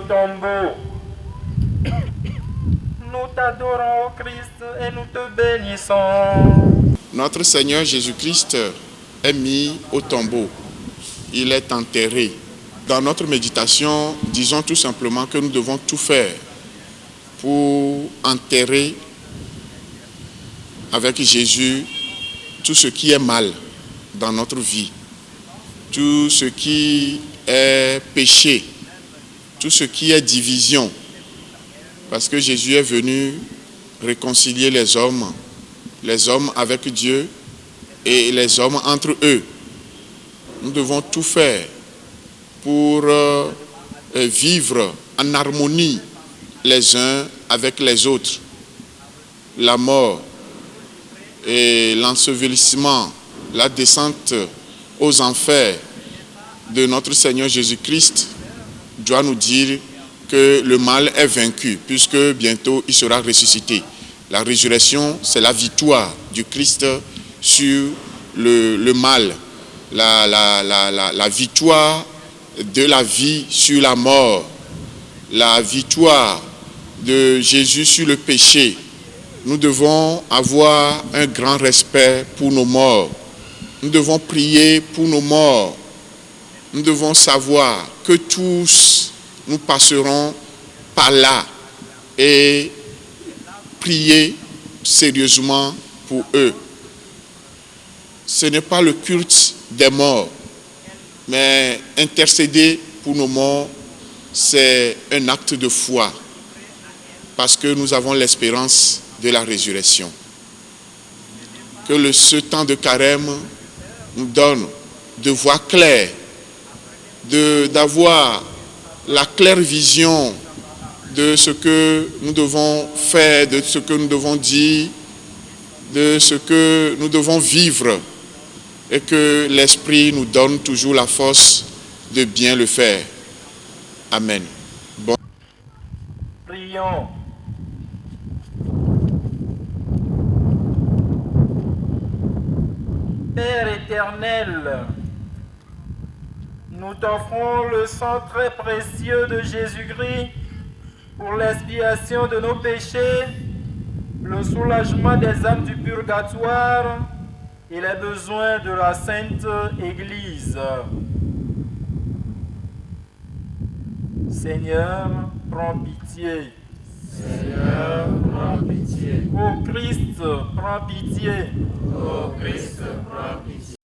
tombeau. Nous t'adorons, ô Christ, et nous te bénissons. Notre Seigneur Jésus-Christ est mis au tombeau. Il est enterré. Dans notre méditation, disons tout simplement que nous devons tout faire pour enterrer avec Jésus tout ce qui est mal dans notre vie, tout ce qui est péché, tout ce qui est division. Parce que Jésus est venu réconcilier les hommes avec Dieu et les hommes entre eux. Nous devons tout faire pour vivre en harmonie les uns avec les autres. La mort et l'ensevelissement, la descente aux enfers de notre Seigneur Jésus-Christ doit nous dire que le mal est vaincu, puisque bientôt il sera ressuscité. La résurrection, c'est la victoire du Christ sur le mal, la victoire de la vie sur la mort, la victoire de Jésus sur le péché. Nous devons avoir un grand respect pour nos morts. Nous devons prier pour nos morts. Nous devons savoir que tous nous passerons par là et prier sérieusement pour eux. Ce n'est pas le culte des morts, mais intercéder pour nos morts, c'est un acte de foi, parce que nous avons l'espérance de la résurrection. Que ce temps de carême nous donne de voir clair, d'avoir la claire vision de ce que nous devons faire, de ce que nous devons dire, de ce que nous devons vivre, et que l'Esprit nous donne toujours la force de bien le faire. Amen. Bon. Prions. Père éternel, nous t'offrons le sang très précieux de Jésus-Christ pour l'expiation de nos péchés, le soulagement des âmes du purgatoire et les besoins de la Sainte Église. Seigneur, prends pitié. Seigneur, prends pitié. Ô Christ, prends pitié. Ô Christ, prends pitié.